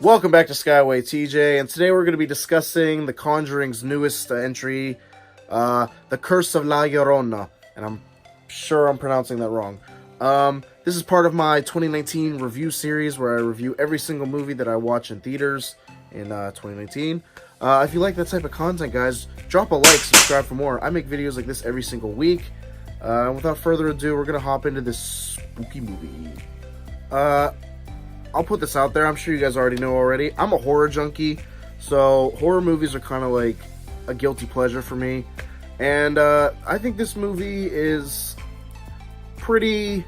Welcome back to SkywayTj, and today we're going to be discussing The Conjuring's newest entry, The Curse of La Llorona, and I'm sure I'm pronouncing that wrong. This is part of my 2019 review series where I review every single movie that I watch in theaters in 2019. If you like that type of content, guys, drop a like, subscribe for more. I make videos like this every single week. Without further ado, we're going to hop into this spooky movie. I'll put this out there. I'm sure you guys already know already. I'm a horror junkie, so horror movies are kind of like a guilty pleasure for me. And I think this movie is pretty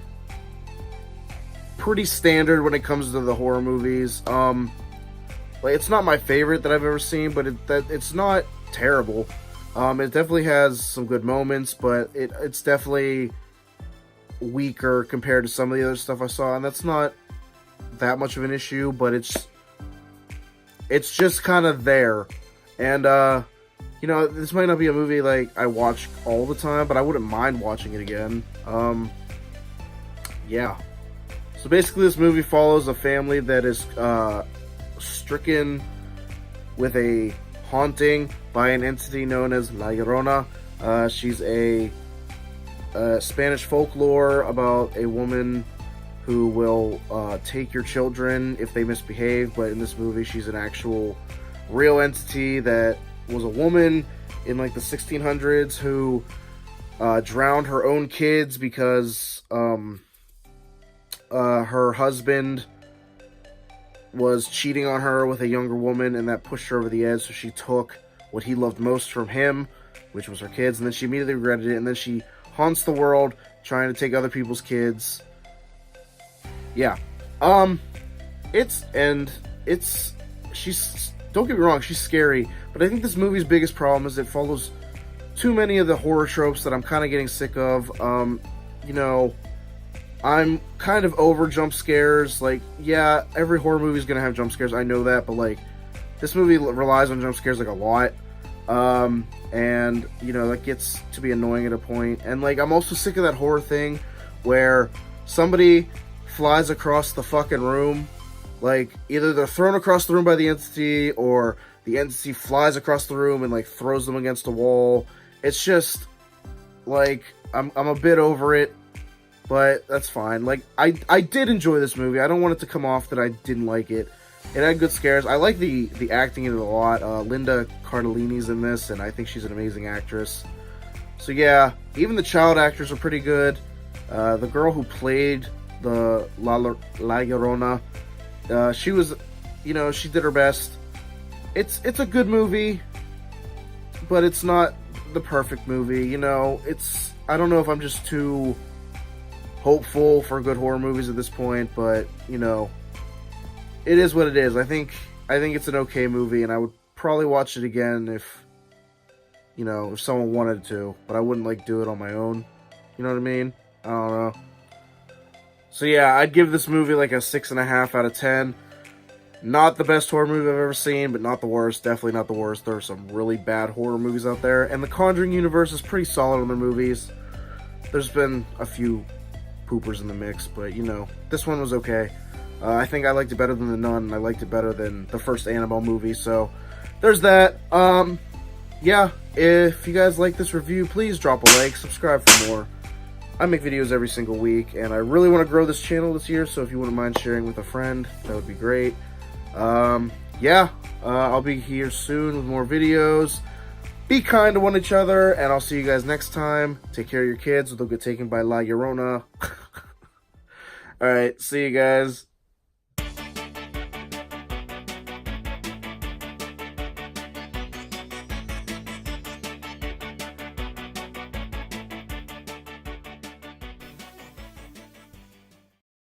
standard when it comes to the horror movies. Like, it's not my favorite that I've ever seen, but it's not terrible. It definitely has some good moments, but it's definitely weaker compared to some of the other stuff I saw, and that's not that much of an issue, but it's just kind of there. And you know, this might not be a movie like I watch all the time, but I wouldn't mind watching it again. Yeah, so basically this movie follows a family that is stricken with a haunting by an entity known as La Llorona. She's a Spanish folklore about a woman who will take your children if they misbehave, but in this movie she's an actual real entity that was a woman in like the 1600s who drowned her own kids because her husband was cheating on her with a younger woman, and that pushed her over the edge, so she took what he loved most from him, which was her kids, and then she immediately regretted it, and then she haunts the world trying to take other people's kids. Yeah, she's, don't get me wrong, she's scary, but I think this movie's biggest problem is it follows too many of the horror tropes that I'm kind of getting sick of. You know, I'm kind of over jump scares. Like, yeah, every horror movie's gonna have jump scares, I know that, but like, this movie relies on jump scares like a lot, and, you know, that gets to be annoying at a point. And like, I'm also sick of that horror thing where somebody flies across the fucking room. Like, either they're thrown across the room by the entity, or the entity flies across the room and like throws them against a wall. It's just like, I'm a bit over it, but that's fine. Like, I did enjoy this movie. I don't want it to come off that I didn't like it. It had good scares. I like the acting in it a lot. Linda Cardellini's in this, and I think she's an amazing actress. So yeah, even the child actors are pretty good. The girl who played the La Llorona, she was, you know, she did her best. It's a good movie, but it's not the perfect movie, you know. I don't know if I'm just too hopeful for good horror movies at this point, but, you know, it is what it is. I think it's an okay movie, and I would probably watch it again if, you know, if someone wanted to, but I wouldn't like do it on my own. You know what I mean? I don't know. So yeah, I'd give this movie like a 6.5 out of 10. Not the best horror movie I've ever seen, but not the worst. Definitely not the worst. There are some really bad horror movies out there, and the Conjuring Universe is pretty solid on their movies. There's been a few poopers in the mix, but, you know, this one was okay. I think I liked it better than The Nun, and I liked it better than the first Annabelle movie, so there's that. Yeah, if you guys like this review, please drop a like, subscribe for more. I make videos every single week, and I really want to grow this channel this year, so if you wouldn't mind sharing with a friend, that would be great. Yeah, I'll be here soon with more videos. Be kind to one each other, and I'll see you guys next time. Take care of your kids, or they'll get taken by La Llorona. Alright, see you guys.